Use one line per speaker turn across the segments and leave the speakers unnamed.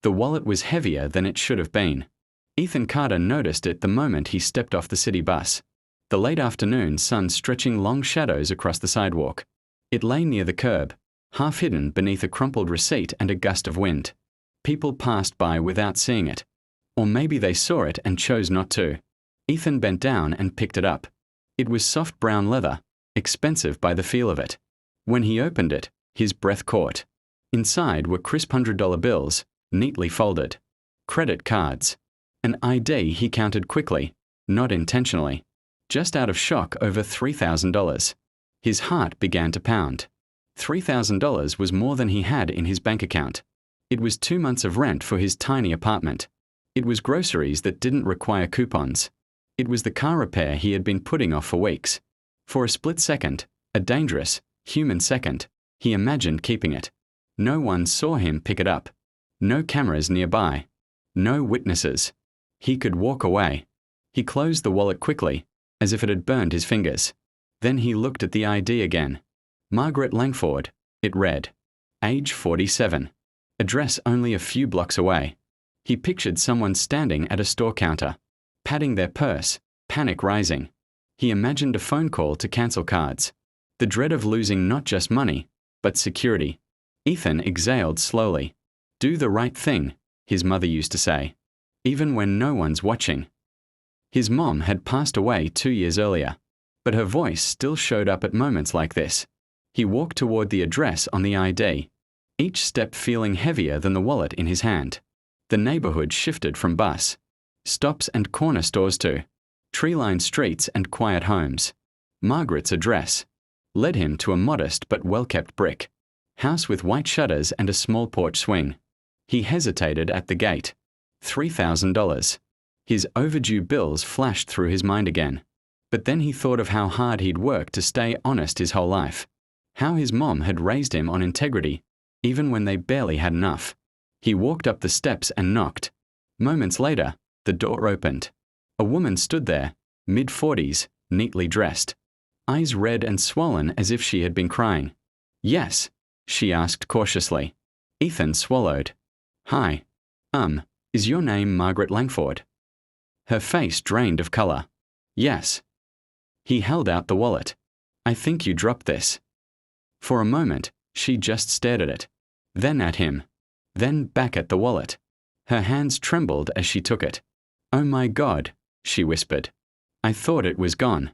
The wallet was heavier than it should have been. Ethan Carter noticed it the moment he stepped off the city bus. The late afternoon sun stretching long shadows across the sidewalk. It lay near the curb, half hidden beneath a crumpled receipt and a gust of wind. People passed by without seeing it. Or maybe they saw it and chose not to. Ethan bent down and picked it up. It was soft brown leather, expensive by the feel of it. When he opened it, his breath caught. Inside were crisp $100 bills, neatly folded. Credit cards. An ID he counted quickly, not intentionally. Just out of shock over $3,000. His heart began to pound. $3,000 was more than he had in his bank account. It was 2 months of rent for his tiny apartment. It was groceries that didn't require coupons. It was the car repair he had been putting off for weeks. For a split second, a dangerous, human second, he imagined keeping it. No one saw him pick it up. No cameras nearby. No witnesses. He could walk away. He closed the wallet quickly, as if it had burned his fingers. Then he looked at the ID again. Margaret Langford, it read. Age 47. Address only a few blocks away. He pictured someone standing at a store counter, patting their purse, panic rising. He imagined a phone call to cancel cards. The dread of losing not just money, but security. Ethan exhaled slowly. Do the right thing, his mother used to say, even when no one's watching. His mom had passed away 2 years earlier, but her voice still showed up at moments like this. He walked toward the address on the ID, each step feeling heavier than the wallet in his hand. The neighborhood shifted from bus stops and corner stores to tree-lined streets and quiet homes. Margaret's address led him to a modest but well-kept brick house with white shutters and a small porch swing. He hesitated at the gate. $3,000. His overdue bills flashed through his mind again. But then he thought of how hard he'd worked to stay honest his whole life. How his mom had raised him on integrity, even when they barely had enough. He walked up the steps and knocked. Moments later, the door opened. A woman stood there, mid-40s, neatly dressed. Eyes red and swollen as if she had been crying. Yes, she asked cautiously. Ethan swallowed. Hi. Is your name Margaret Langford? Her face drained of color. Yes. He held out the wallet. I think you dropped this. For a moment, she just stared at it. Then at him. Then back at the wallet. Her hands trembled as she took it. Oh my God, she whispered. I thought it was gone.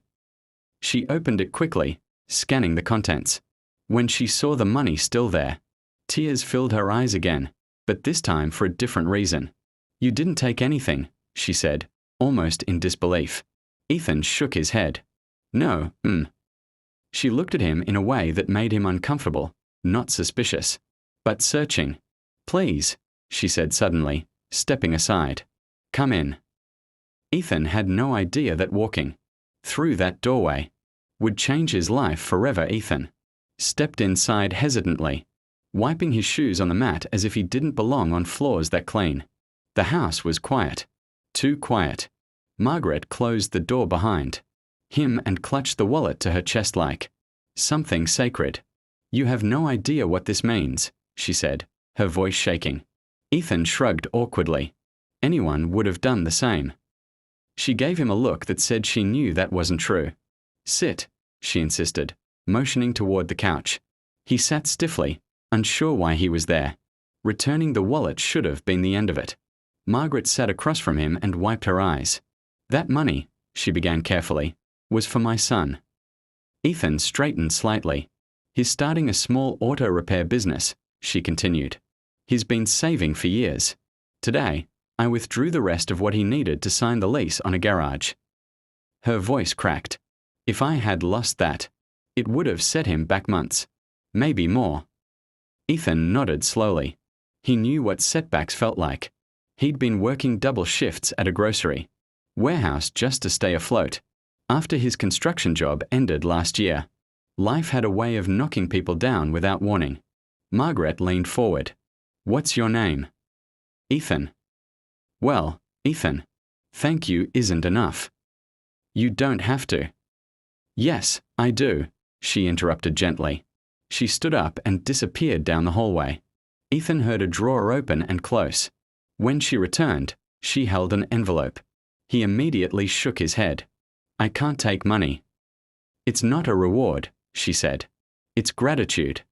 She opened it quickly, scanning the contents. When she saw the money still there, tears filled her eyes again, but this time for a different reason. You didn't take anything, she said, almost in disbelief. Ethan shook his head. No, She looked at him in a way that made him uncomfortable, not suspicious, but searching. Please, she said suddenly, stepping aside. Come in. Ethan had no idea that walking through that doorway would change his life forever. Ethan stepped inside hesitantly, wiping his shoes on the mat as if he didn't belong on floors that clean. The house was quiet. Too quiet. Margaret closed the door behind him and clutched the wallet to her chest like something sacred. You have no idea what this means, she said, her voice shaking. Ethan shrugged awkwardly. Anyone would have done the same. She gave him a look that said she knew that wasn't true. Sit, she insisted, motioning toward the couch. He sat stiffly, unsure why he was there. Returning the wallet should have been the end of it. Margaret sat across from him and wiped her eyes. That money, she began carefully, was for my son. Ethan straightened slightly. He's starting a small auto repair business, she continued. He's been saving for years. Today, I withdrew the rest of what he needed to sign the lease on a garage. Her voice cracked. If I had lost that, it would have set him back months. Maybe more. Ethan nodded slowly. He knew what setbacks felt like. He'd been working double shifts at a grocery warehouse just to stay afloat. After his construction job ended last year, life had a way of knocking people down without warning. Margaret leaned forward. What's your name? Ethan. Well, Ethan, thank you isn't enough. You don't have to. Yes, I do, she interrupted gently. She stood up and disappeared down the hallway. Ethan heard a drawer open and close. When she returned, she held an envelope. He immediately shook his head. "I can't take money." "It's not a reward," she said. "It's gratitude."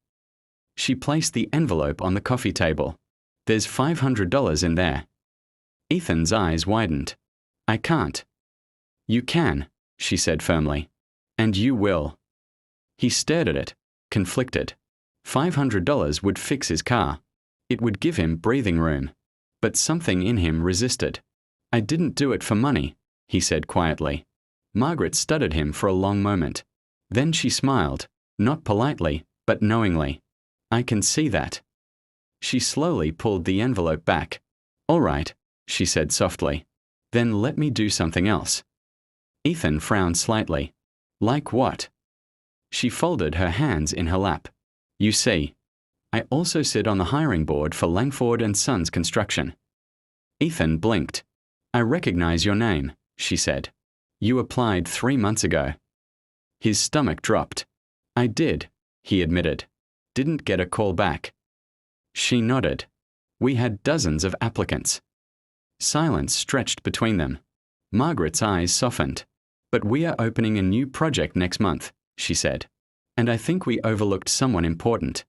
She placed the envelope on the coffee table. "There's $500 in there." Ethan's eyes widened. "I can't." "You can," she said firmly. "And you will." He stared at it, conflicted. $500 would fix his car. It would give him breathing room. But something in him resisted. "I didn't do it for money," he said quietly. Margaret studied him for a long moment. Then she smiled, not politely, but knowingly. "I can see that." She slowly pulled the envelope back. "All right," she said softly. "Then let me do something else." Ethan frowned slightly. "Like what?" She folded her hands in her lap. "You see, I also sit on the hiring board for Langford and Sons Construction." Ethan blinked. "I recognize your name," she said. "You applied 3 months ago." His stomach dropped. "I did," he admitted. "Didn't get a call back." She nodded. "We had dozens of applicants." Silence stretched between them. Margaret's eyes softened. "But we are opening a new project next month," she said. "And I think we overlooked someone important."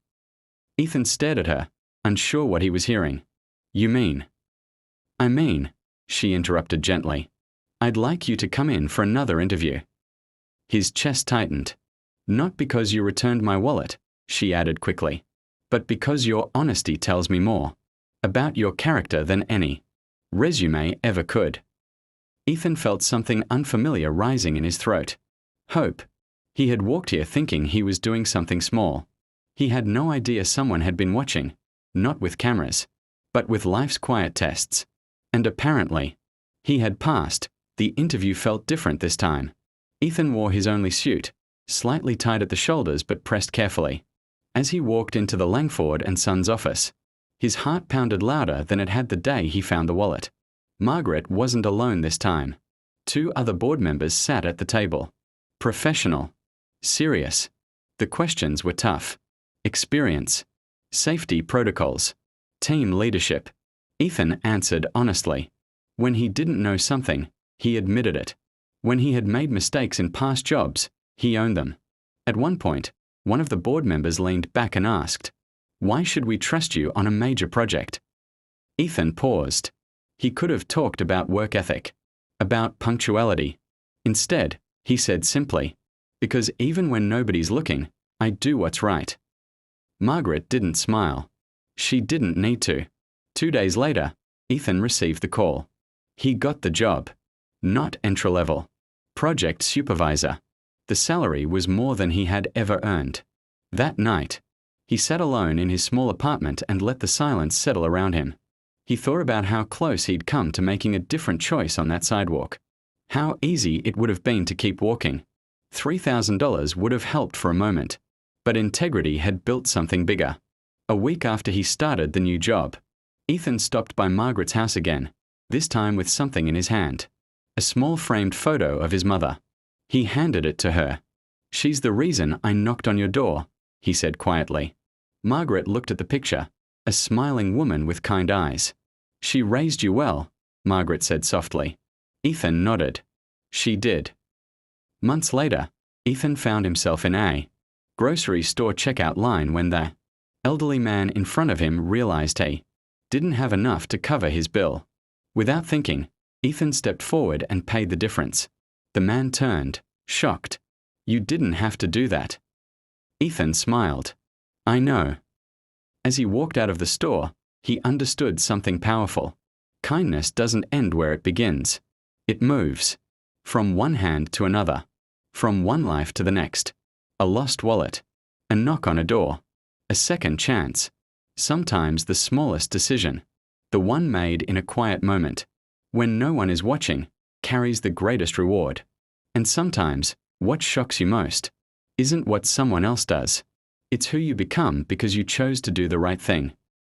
Ethan stared at her, unsure what he was hearing. "You mean?" "I mean," she interrupted gently, "I'd like you to come in for another interview." His chest tightened. "Not because you returned my wallet," she added quickly, "but because your honesty tells me more about your character than any resume ever could." Ethan felt something unfamiliar rising in his throat. Hope. He had walked here thinking he was doing something small. He had no idea someone had been watching, not with cameras, but with life's quiet tests. And apparently, he had passed. The interview felt different this time. Ethan wore his only suit, slightly tied at the shoulders but pressed carefully. As he walked into the Langford and Sons office, his heart pounded louder than it had the day he found the wallet. Margaret wasn't alone this time. 2 other board members sat at the table. Professional. Serious. The questions were tough. Experience. Safety protocols. Team leadership. Ethan answered honestly. When he didn't know something, he admitted it. When he had made mistakes in past jobs, he owned them. At one point, one of the board members leaned back and asked, "Why should we trust you on a major project?" Ethan paused. He could have talked about work ethic, about punctuality. Instead, he said simply, "Because even when nobody's looking, I do what's right." Margaret didn't smile. She didn't need to. 2 days later, Ethan received the call. He got the job. Not entry-level. Project supervisor. The salary was more than he had ever earned. That night, he sat alone in his small apartment and let the silence settle around him. He thought about how close he'd come to making a different choice on that sidewalk. How easy it would have been to keep walking. $3,000 would have helped for a moment. But integrity had built something bigger. A week after he started the new job, Ethan stopped by Margaret's house again, this time with something in his hand. A small framed photo of his mother. He handed it to her. "She's the reason I knocked on your door," he said quietly. Margaret looked at the picture, a smiling woman with kind eyes. "She raised you well," Margaret said softly. Ethan nodded. She did. Months later, Ethan found himself in a grocery store checkout line when the elderly man in front of him realized he didn't have enough to cover his bill. Without thinking, Ethan stepped forward and paid the difference. The man turned, shocked. "You didn't have to do that." Ethan smiled. "I know." As he walked out of the store, he understood something powerful. Kindness doesn't end where it begins. It moves. From one hand to another. From one life to the next. A lost wallet. A knock on a door. A second chance. Sometimes the smallest decision. The one made in a quiet moment, when no one is watching, carries the greatest reward. And sometimes, what shocks you most isn't what someone else does. It's who you become because you chose to do the right thing.